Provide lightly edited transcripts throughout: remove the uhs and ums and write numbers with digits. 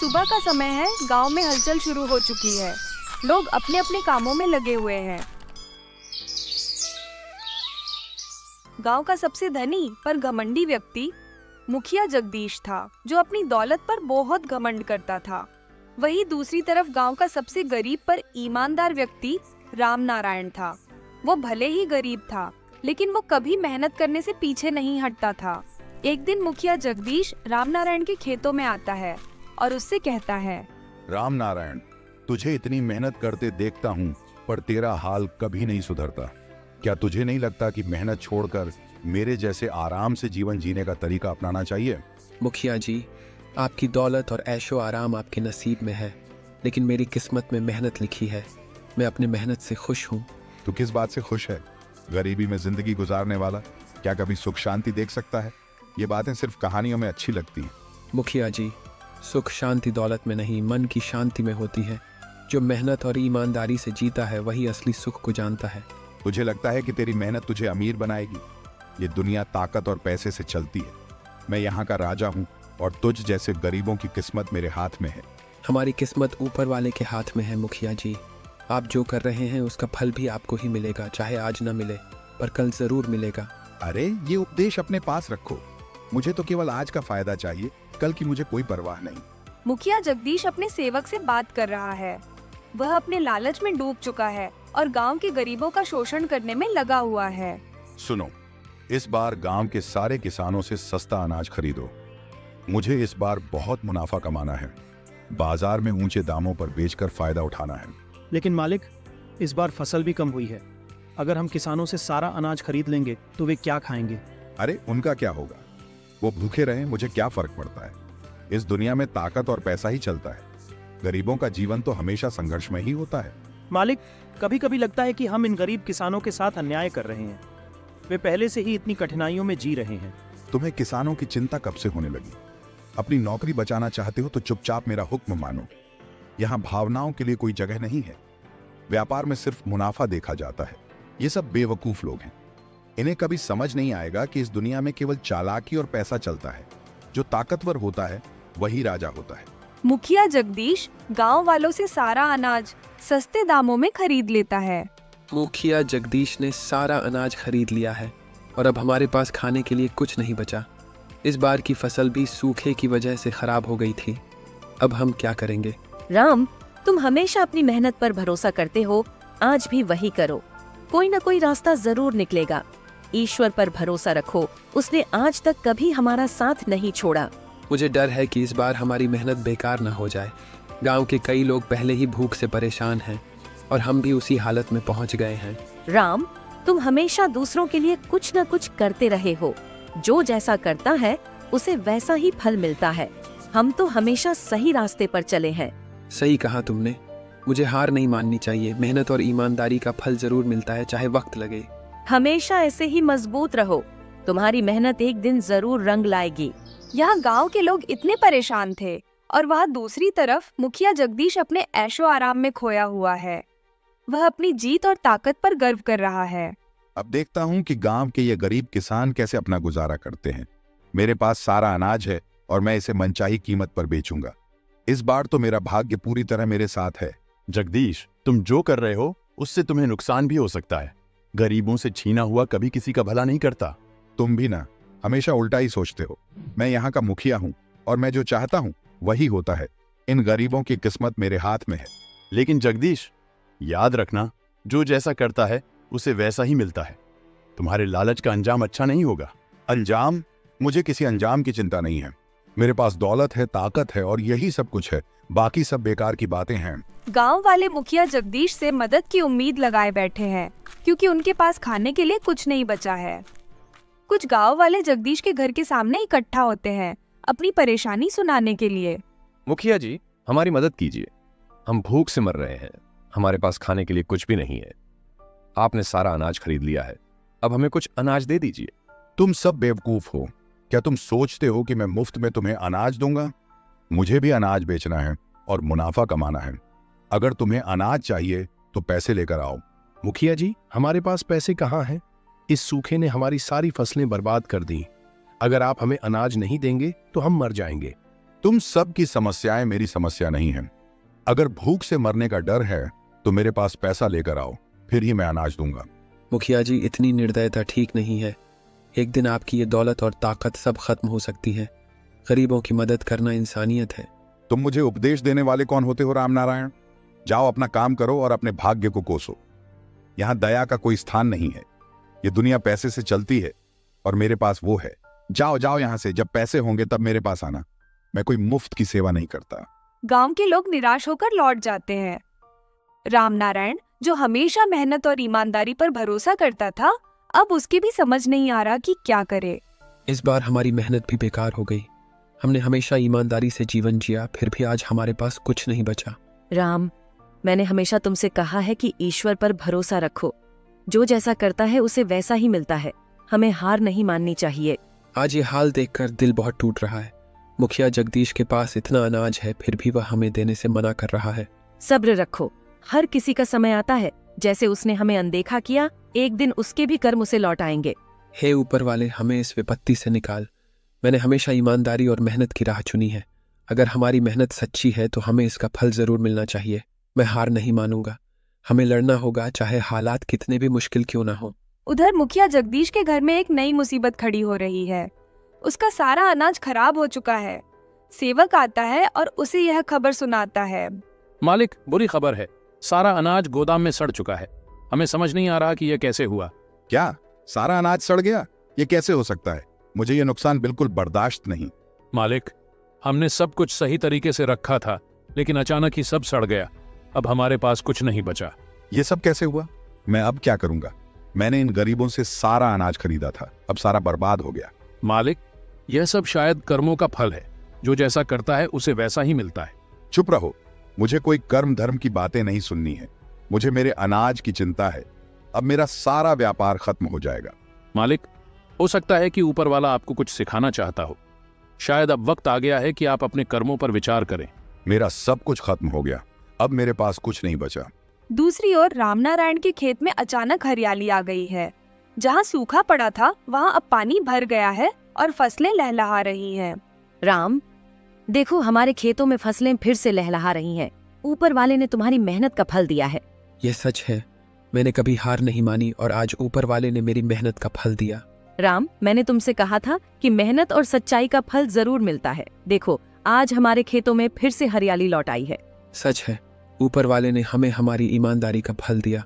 सुबह का समय है। गांव में हलचल शुरू हो चुकी है। लोग अपने अपने कामों में लगे हुए हैं। गांव का सबसे धनी पर घमंडी व्यक्ति मुखिया जगदीश था, जो अपनी दौलत पर बहुत घमंड करता था। वहीं दूसरी तरफ गांव का सबसे गरीब पर ईमानदार व्यक्ति राम नारायण था। वो भले ही गरीब था, लेकिन वो कभी मेहनत करने से पीछे नहीं हटता था। एक दिन मुखिया जगदीश राम नारायण के खेतों में आता है और उससे कहता है, राम नारायण, तुझे इतनी मेहनत करते देखता हूँ, पर तेरा हाल कभी नहीं सुधरता। क्या तुझे नहीं लगता कि मेहनत छोड़कर मेरे जैसे आराम से जीवन जीने का तरीका अपनाना चाहिए? मुखिया जी, आपकी दौलत और ऐशो आराम आपके नसीब में है, लेकिन मेरी किस्मत में मेहनत लिखी है। मैं अपने मेहनत से खुश हूँ। तू किस बात से खुश है? गरीबी में जिंदगी गुजारने वाला क्या कभी सुख शांति देख सकता है? ये बातें सिर्फ कहानियों में अच्छी लगती हैं। मुखिया जी, सुख शांति दौलत में नहीं, मन की शांति में होती है। जो मेहनत और ईमानदारी से जीता है वही असली सुख को जानता है। तुझे लगता है कि तेरी मेहनत तुझे अमीर बनाएगी? ये दुनिया ताकत और पैसे से चलती है। मैं यहाँ का राजा हूँ और तुझ जैसे गरीबों की किस्मत मेरे हाथ में है। हमारी किस्मत ऊपर वाले के हाथ में है मुखिया जी। आप जो कर रहे हैं उसका फल भी आपको ही मिलेगा, चाहे आज न मिले पर कल जरूर मिलेगा। अरे ये उपदेश अपने पास रखो। मुझे तो केवल आज का फायदा चाहिए, कल की मुझे कोई परवाह नहीं। मुखिया जगदीश अपने सेवक से बात कर रहा है। वह अपने लालच में डूब चुका है और गांव के गरीबों का शोषण करने में लगा हुआ है। सुनो, इस बार गांव के सारे किसानों से सस्ता अनाज खरीदो। मुझे इस बार बहुत मुनाफा कमाना है। बाजार में ऊंचे दामों पर बेचकर फायदा उठाना है। लेकिन मालिक, इस बार फसल भी कम हुई है। अगर हम किसानों से सारा अनाज खरीद लेंगे तो वे क्या खाएंगे? अरे उनका क्या होगा? वो भूखे रहें, मुझे क्या फर्क पड़ता है। इस दुनिया में ताकत और पैसा ही चलता है। गरीबों का जीवन तो हमेशा संघर्ष में ही होता है। मालिक, कभी कभी लगता है कि हम इन गरीब किसानों के साथ अन्याय कर रहे हैं। वे पहले से ही इतनी कठिनाइयों में जी रहे हैं। तुम्हें किसानों की चिंता कब से होने लगी? अपनी नौकरी बचाना चाहते हो तो चुपचाप मेरा हुक्म मानो। यहाँ भावनाओं के लिए कोई जगह नहीं है। व्यापार में सिर्फ मुनाफा देखा जाता है। ये सब बेवकूफ लोग हैं। इन्हें कभी समझ नहीं आएगा कि इस दुनिया में केवल चालाकी और पैसा चलता है। जो ताकतवर होता है वही राजा होता है। मुखिया जगदीश गांव वालों से सारा अनाज सस्ते दामों में खरीद लेता है। मुखिया जगदीश ने सारा अनाज खरीद लिया है और अब हमारे पास खाने के लिए कुछ नहीं बचा। इस बार की फसल भी सूखे की वजह से खराब हो गई थी। अब हम क्या करेंगे? राम, तुम हमेशा अपनी मेहनत पर भरोसा करते हो। आज भी वही करो। कोई न कोई रास्ता जरूर निकलेगा। ईश्वर पर भरोसा रखो। उसने आज तक कभी हमारा साथ नहीं छोड़ा। मुझे डर है कि इस बार हमारी मेहनत बेकार न हो जाए। गांव के कई लोग पहले ही भूख से परेशान हैं और हम भी उसी हालत में पहुंच गए हैं। राम, तुम हमेशा दूसरों के लिए कुछ न कुछ करते रहे हो। जो जैसा करता है उसे वैसा ही फल मिलता है। हम तो हमेशा सही रास्ते पर चले हैं। सही कहा तुमने। मुझे हार नहीं माननी चाहिए। मेहनत और ईमानदारी का फल जरूर मिलता है, चाहे वक्त लगे। हमेशा ऐसे ही मजबूत रहो। तुम्हारी मेहनत एक दिन जरूर रंग लाएगी। यहाँ गांव के लोग इतने परेशान थे और वहाँ दूसरी तरफ मुखिया जगदीश अपने ऐशो आराम में खोया हुआ है। वह अपनी जीत और ताकत पर गर्व कर रहा है। अब देखता हूँ कि गांव के ये गरीब किसान कैसे अपना गुजारा करते हैं। मेरे पास सारा अनाज है और मैं इसे मनचाही कीमत पर बेचूंगा। इस बार तो मेरा भाग्य पूरी तरह मेरे साथ है। जगदीश, तुम जो कर रहे हो उससे तुम्हें नुकसान भी हो सकता है। गरीबों से छीना हुआ कभी किसी का भला नहीं करता। तुम भी ना हमेशा उल्टा ही सोचते हो। मैं यहाँ का मुखिया हूँ और मैं जो चाहता हूँ वही होता है। इन गरीबों की किस्मत मेरे हाथ में है। लेकिन जगदीश, याद रखना, जो जैसा करता है उसे वैसा ही मिलता है। तुम्हारे लालच का अंजाम अच्छा नहीं होगा। अंजाम? मुझे किसी अंजाम की चिंता नहीं है। मेरे पास दौलत है, ताकत है और यही सब कुछ है। बाकी सब बेकार की बातें हैं। गांव वाले मुखिया जगदीश से मदद की उम्मीद लगाए बैठे हैं, क्योंकि उनके पास खाने के लिए कुछ नहीं बचा है। कुछ गांव वाले जगदीश के घर के सामने इकट्ठा होते हैं अपनी परेशानी सुनाने के लिए। मुखिया जी, हमारी मदद कीजिए। हम भूख से मर रहे हैं। हमारे पास खाने के लिए कुछ भी नहीं है। आपने सारा अनाज खरीद लिया है, अब हमें कुछ अनाज दे दीजिए। तुम सब बेवकूफ हो। क्या तुम सोचते हो कि मैं मुफ्त में तुम्हें अनाज दूंगा? मुझे भी अनाज बेचना है और मुनाफा कमाना है। अगर तुम्हें अनाज चाहिए तो पैसे लेकर आओ। मुखिया जी, हमारे पास पैसे कहाँ हैं? इस सूखे ने हमारी सारी फसलें बर्बाद कर दी। अगर आप हमें अनाज नहीं देंगे तो हम मर जाएंगे। तुम सब की समस्याएं मेरी समस्या नहीं है। अगर भूख से मरने का डर है तो मेरे पास पैसा लेकर आओ, फिर ही मैं अनाज दूंगा। मुखिया जी, इतनी निर्दयता ठीक नहीं है। एक दिन आपकी ये दौलत और ताकत सब खत्म हो सकती है। गरीबों की मदद करना इंसानियत है। तुम मुझे उपदेश देने वाले कौन होते हो रामनारायण? जाओ अपना काम करो और अपने भाग्य को कोसो। यहां दया का कोई स्थान नहीं है। ये दुनिया पैसे से चलती है और मेरे पास वो है। जाओ जाओ यहां से, जब पैसे होंगे तब मेरे पास आना। मैं कोई मुफ्त की सेवा नहीं करता। गांव के लोग निराश होकर लौट जाते हैं। रामनारायण, जो हमेशा मेहनत और ईमानदारी पर भरोसा करता था, अब उसकी भी समझ नहीं आ रहा कि क्या करे। इस बार हमारी मेहनत भी बेकार हो गई। हमने हमेशा ईमानदारी से जीवन जिया, फिर भी आज हमारे पास कुछ नहीं बचा। राम, मैंने हमेशा तुमसे कहा है कि ईश्वर पर भरोसा रखो। जो जैसा करता है उसे वैसा ही मिलता है। हमें हार नहीं माननी चाहिए। आज ये हाल देखकर दिल बहुत टूट रहा है। मुखिया जगदीश के पास इतना अनाज है, फिर भी वह हमें देने से मना कर रहा है। सब्र रखो, हर किसी का समय आता है। जैसे उसने हमें अनदेखा किया, एक दिन उसके भी कर्म उसे लौट आएंगे। हे ऊपर वाले, हमें इस विपत्ति से निकाल। मैंने हमेशा ईमानदारी और मेहनत की राह चुनी है। अगर हमारी मेहनत सच्ची है तो हमें इसका फल जरूर मिलना चाहिए। मैं हार नहीं मानूंगा। हमें लड़ना होगा, चाहे हालात कितने भी मुश्किल क्यों ना हो। उधर मुखिया जगदीश के घर में एक नई मुसीबत खड़ी हो रही है। उसका सारा अनाज खराब हो चुका है। सेवक आता है और उसे यह खबर सुनाता है। मालिक, बुरी खबर है। सारा अनाज गोदाम में सड़ चुका है। हमें समझ नहीं आ रहा कि यह कैसे हुआ। क्या सारा अनाज सड़ गया? ये कैसे हो सकता है? मुझे ये नुकसान बिल्कुल बर्दाश्त नहीं। मालिक, हमने सब कुछ सही तरीके से रखा था, लेकिन अचानक ही सब सड़ गया। अब हमारे पास कुछ नहीं बचा। ये सब कैसे हुआ? मैं अब क्या करूंगा? मैंने इन गरीबों से सारा अनाज खरीदा था, अब सारा बर्बाद हो गया। मालिक, यह सब शायद कर्मों का फल है। जो जैसा करता है उसे वैसा ही मिलता है। चुप रहो, मुझे कोई कर्म धर्म की बातें नहीं सुननी है। मुझे मेरे अनाज की चिंता है। अब मेरा सारा व्यापार खत्म हो जाएगा। मालिक, हो सकता है कि ऊपर वाला आपको कुछ सिखाना चाहता हो। शायद अब वक्त आ गया है कि आप अपने कर्मों पर विचार करें। मेरा सब कुछ खत्म हो गया, अब मेरे पास कुछ नहीं बचा। दूसरी ओर रामनारायण के खेत में अचानक हरियाली आ गई है। जहाँ सूखा पड़ा था वहाँ अब पानी भर गया है और फसलें लहलहा रही हैं। राम, देखो हमारे खेतों में फसलें फिर से लहलहा रही हैं। ऊपर वाले ने तुम्हारी मेहनत का फल दिया है। यह सच है। मैंने कभी हार नहीं मानी और आज ऊपर वाले ने मेरी मेहनत का फल दिया। राम, मैंने तुमसे कहा था कि मेहनत और सच्चाई का फल जरूर मिलता है। देखो, आज हमारे खेतों में फिर से हरियाली लौट आई है। सच है, ऊपर वाले ने हमें हमारी ईमानदारी का फल दिया।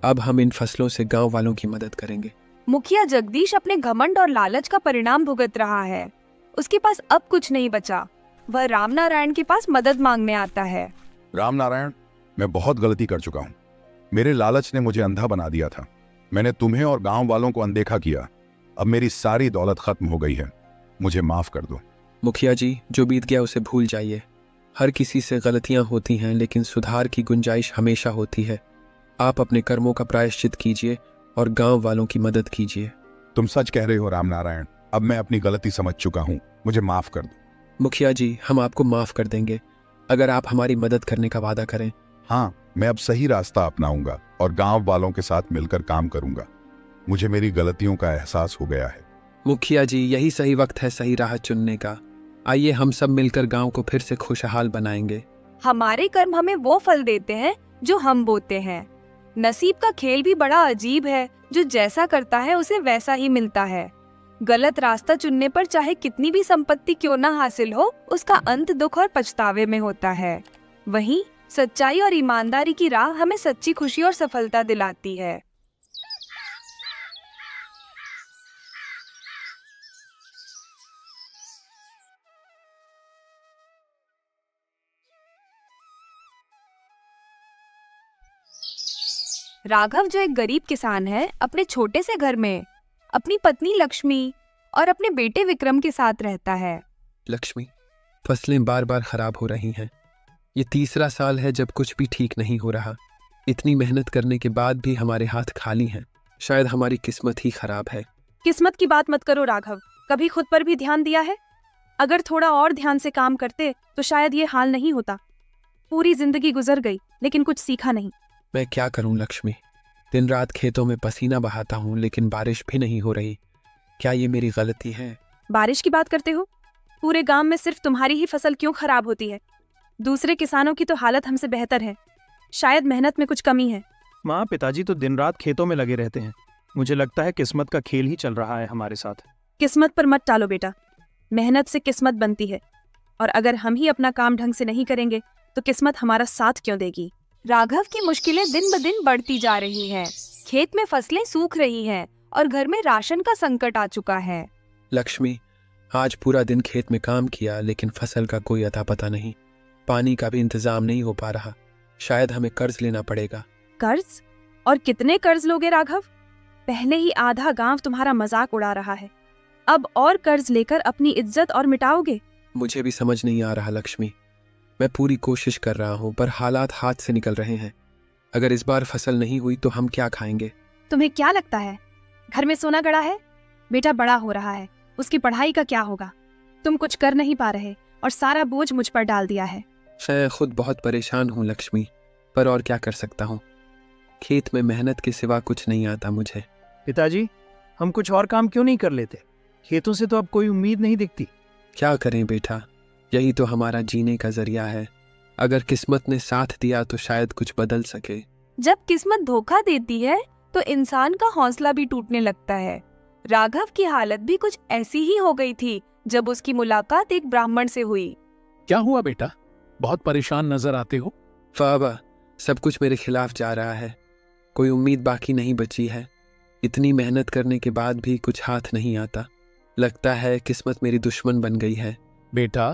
अब हम इन फसलों से गांव वालों की मदद करेंगे। मुखिया जगदीश अपने घमंड और लालच का परिणाम भुगत रहा है। उसके पास अब कुछ नहीं बचा। वह रामनारायण के पास मदद मांगने आता है। रामनारायण, मैं बहुत गलती कर चुका हूँ। मेरे लालच ने मुझे अंधा बना दिया था। मैंने तुम्हें और गांव वालों को अनदेखा किया। अब मेरी सारी दौलत खत्म हो गई है। मुझे माफ कर दो। मुखिया जी, जो बीत गया उसे भूल जाइए। हर किसी से गलतियां होती हैं, लेकिन सुधार की गुंजाइश हमेशा होती है। आप अपने कर्मों का प्रायश्चित कीजिए और गांव वालों की मदद कीजिए। तुम सच कह रहे हो रामनारायण। अब मैं अपनी गलती समझ चुका हूँ, मुझे माफ कर दो। मुखिया जी, हम आपको माफ कर देंगे अगर आप हमारी मदद करने का वादा करें। हाँ, मैं अब सही रास्ता अपनाऊंगा और गांव वालों के साथ मिलकर काम करूंगा। मुझे मेरी गलतियों का एहसास हो गया है। मुखिया जी, यही सही वक्त है सही राह चुनने का। आइए हम सब मिलकर गांव को फिर से खुशहाल बनाएंगे। हमारे कर्म हमें वो फल देते हैं जो हम बोते हैं। नसीब का खेल भी बड़ा अजीब है। जो जैसा करता है उसे वैसा ही मिलता है। गलत रास्ता चुनने पर चाहे कितनी भी संपत्ति क्यों ना हासिल हो, उसका अंत दुख और पछतावे में होता है। वहीं सच्चाई और ईमानदारी की राह हमें सच्ची खुशी और सफलता दिलाती है। राघव, जो एक गरीब किसान है, अपने छोटे से घर में अपनी पत्नी लक्ष्मी और अपने बेटे विक्रम के साथ रहता है। लक्ष्मी, फसलें बार बार खराब हो रही हैं। ये तीसरा साल है जब कुछ भी ठीक नहीं हो रहा। इतनी मेहनत करने के बाद भी हमारे हाथ खाली हैं। शायद हमारी किस्मत ही खराब है। किस्मत की बात मत करो राघव। कभी खुद पर भी ध्यान दिया है? अगर थोड़ा और ध्यान से काम करते तो शायद ये हाल नहीं होता। पूरी जिंदगी गुजर गई लेकिन कुछ सीखा नहीं। मैं क्या करूं लक्ष्मी? दिन रात खेतों में पसीना बहाता हूं, लेकिन बारिश भी नहीं हो रही। क्या ये मेरी गलती है? बारिश की बात करते हो? पूरे गांव में सिर्फ तुम्हारी ही फसल क्यों खराब होती है? दूसरे किसानों की तो हालत हमसे बेहतर है। शायद मेहनत में कुछ कमी है। माँ, पिताजी तो दिन रात खेतों में लगे रहते हैं। मुझे लगता है किस्मत का खेल ही चल रहा है हमारे साथ। किस्मत पर मत टालो बेटा, मेहनत से किस्मत बनती है, और अगर हम ही अपना काम ढंग से नहीं करेंगे तो किस्मत हमारा साथ क्यों देगी? राघव की मुश्किलें दिन ब दिन बढ़ती जा रही हैं। खेत में फसलें सूख रही हैं और घर में राशन का संकट आ चुका है। लक्ष्मी, आज पूरा दिन खेत में काम किया लेकिन फसल का कोई अता पता नहीं। पानी का भी इंतजाम नहीं हो पा रहा। शायद हमें कर्ज लेना पड़ेगा। कर्ज? और कितने कर्ज लोगे राघव? पहले ही आधा गांव तुम्हारा मजाक उड़ा रहा है, अब और कर्ज लेकर अपनी इज्जत और मिटाओगे? मुझे भी समझ नहीं आ रहा लक्ष्मी। मैं पूरी कोशिश कर रहा हूँ पर हालात हाथ से निकल रहे हैं। अगर इस बार फसल नहीं हुई तो हम क्या खाएंगे? तुम्हें क्या लगता है घर में सोना गड़ा है? बेटा बड़ा हो रहा है, उसकी पढ़ाई का क्या होगा? तुम कुछ कर नहीं पा रहे और सारा बोझ मुझ पर डाल दिया है। मैं खुद बहुत परेशान हूँ लक्ष्मी, पर और क्या कर सकता हूँ। खेत में मेहनत के सिवा कुछ नहीं आता मुझे। पिताजी, हम कुछ और काम क्यों नहीं कर लेते? खेतों से तो अब कोई उम्मीद नहीं दिखती। क्या करें बेटा, यही तो हमारा जीने का जरिया है। अगर किस्मत ने साथ दिया तो शायद कुछ बदल सके। जब किस्मत धोखा देती है तो इंसान का हौसला भी टूटने लगता है। राघव की हालत भी कुछ ऐसी ही हो गई थी जब उसकी मुलाकात एक ब्राह्मण से हुई। क्या हुआ बेटा, बहुत परेशान नजर आते हो? बाबा, सब कुछ मेरे खिलाफ जा रहा है। कोई उम्मीद बाकी नहीं बची है। इतनी मेहनत करने के बाद भी कुछ हाथ नहीं आता। लगता है किस्मत मेरी दुश्मन बन गई है। बेटा,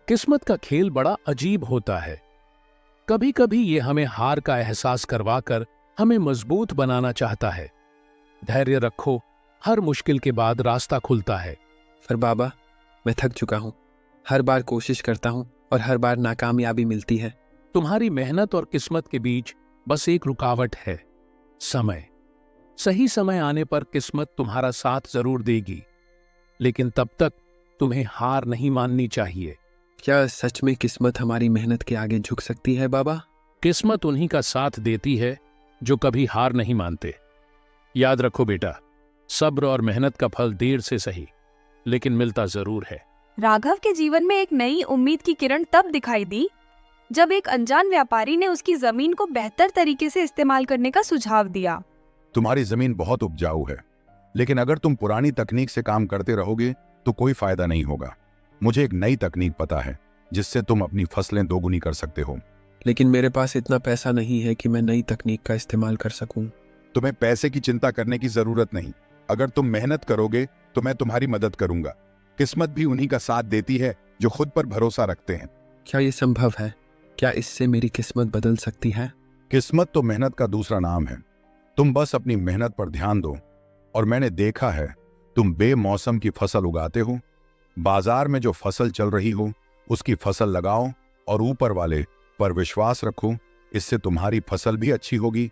किस्मत का खेल बड़ा अजीब होता है। कभी कभी ये हमें हार का एहसास करवाकर हमें मजबूत बनाना चाहता है। धैर्य रखो, हर मुश्किल के बाद रास्ता खुलता है। पर बाबा, मैं थक चुका हूँ। हर बार कोशिश करता हूँ और हर बार नाकामयाबी मिलती है। तुम्हारी मेहनत और किस्मत के बीच बस एक रुकावट है, समय। सही समय आने पर किस्मत तुम्हारा साथ जरूर देगी, लेकिन तब तक तुम्हें हार नहीं माननी चाहिए। क्या सच में किस्मत हमारी मेहनत के आगे झुक सकती है बाबा? किस्मत उन्हीं का साथ देती है जो कभी हार नहीं मानते। याद रखो बेटा, सब्र और मेहनत का फल देर से सही लेकिन मिलता जरूर है। राघव के जीवन में एक नई उम्मीद की किरण तब दिखाई दी जब एक अनजान व्यापारी ने उसकी जमीन को बेहतर तरीके से इस्तेमाल करने का सुझाव दिया। तुम्हारी जमीन बहुत उपजाऊ है, लेकिन अगर तुम पुरानी तकनीक से काम करते रहोगे तो कोई फायदा नहीं होगा। मुझे एक नई तकनीक पता है जिससे तुम अपनी फसलें दोगुनी कर सकते हो। लेकिन मेरे पास इतना पैसा नहीं है कि मैं नई तकनीक का इस्तेमाल कर सकूं। तुम्हें पैसे की चिंता करने की जरूरत नहीं। अगर तुम मेहनत करोगे तो मैं तुम्हारी मदद करूंगा। किस्मत भी उन्हीं का साथ देती है जो खुद पर भरोसा रखते हैं। क्या ये संभव है? क्या इससे मेरी किस्मत बदल सकती है? किस्मत तो मेहनत का दूसरा नाम है। तुम बस अपनी मेहनत पर ध्यान दो। और मैंने देखा है, तुम बेमौसम की फसल उगाते हो। बाजार में जो फसल चल रही हो उसकी फसल लगाओ और ऊपर वाले पर विश्वास रखो। इससे तुम्हारी फसल भी अच्छी होगी,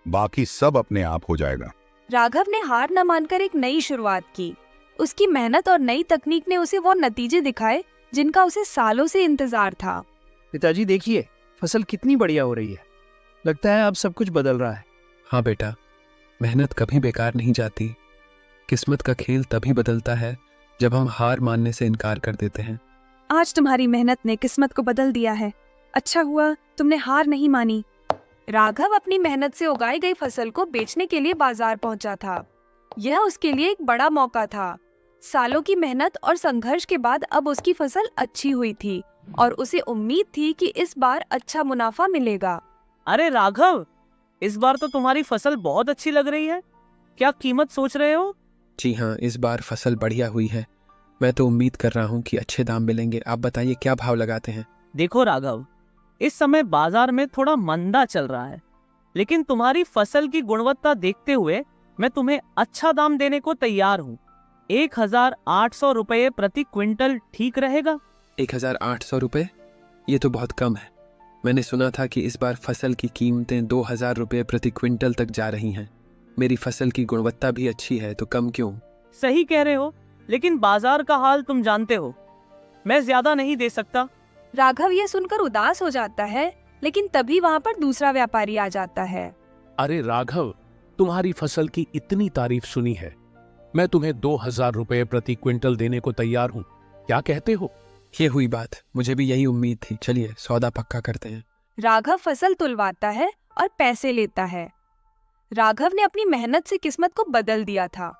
बाकी सब अपने आप हो जाएगा। राघव ने हार न मानकर एक नई शुरुआत की। उसकी मेहनत और नई तकनीक ने उसे वो नतीजे दिखाए जिनका उसे सालों से इंतजार था। पिताजी देखिए, फसल कितनी बढ़िया हो रही है। लगता है अब सब कुछ बदल रहा है। हाँ बेटा, मेहनत कभी बेकार नहीं जाती। किस्मत का खेल तभी बदलता है जब हम हार मानने से इनकार कर देते हैं। आज तुम्हारी मेहनत ने किस्मत को बदल दिया है। अच्छा हुआ तुमने हार नहीं मानी। राघव अपनी मेहनत से उगाई गई फसल को बेचने के लिए बाजार पहुंचा था। यह उसके लिए एक बड़ा मौका था। सालों की मेहनत और संघर्ष के बाद अब उसकी फसल अच्छी हुई थी और उसे उम्मीद थी कि इस बार अच्छा मुनाफा मिलेगा। अरे राघव, इस बार तो तुम्हारी फसल बहुत अच्छी लग रही है। क्या कीमत सोच रहे हो? जी हाँ, इस बार फसल बढ़िया हुई है। मैं तो उम्मीद कर रहा हूँ कि अच्छे दाम मिलेंगे। आप बताइए क्या भाव लगाते हैं? देखो राघव, इस समय बाजार में थोड़ा मंदा चल रहा है, लेकिन तुम्हारी फसल की गुणवत्ता देखते हुए मैं तुम्हें अच्छा दाम देने को तैयार हूँ। 1,800 रुपये प्रति क्विंटल ठीक रहेगा? 1,800 रुपये? ये तो बहुत कम है। मैंने सुना था कि इस बार फसल की कीमतें 2,000 रुपये प्रति क्विंटल तक जा रही हैं। मेरी फसल की गुणवत्ता भी अच्छी है, तो कम क्यों? सही कह रहे हो, लेकिन बाजार का हाल तुम जानते हो। मैं ज्यादा नहीं दे सकता। राघव ये सुनकर उदास हो जाता है, लेकिन तभी वहाँ पर दूसरा व्यापारी आ जाता है। अरे राघव, तुम्हारी फसल की इतनी तारीफ सुनी है, मैं तुम्हें 2,000 रुपये प्रति क्विंटल देने को तैयार हूँ। क्या कहते हो? ये हुई बात, मुझे भी यही उम्मीद थी। चलिए सौदा पक्का करते हैं। राघव फसल तुलवाता है और पैसे लेता है। राघव ने अपनी मेहनत से किस्मत को बदल दिया था।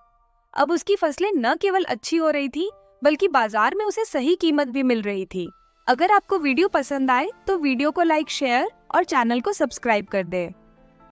अब उसकी फसलें न केवल अच्छी हो रही थी, बल्कि बाजार में उसे सही कीमत भी मिल रही थी। अगर आपको वीडियो पसंद आए तो वीडियो को लाइक, शेयर और चैनल को सब्सक्राइब कर दें।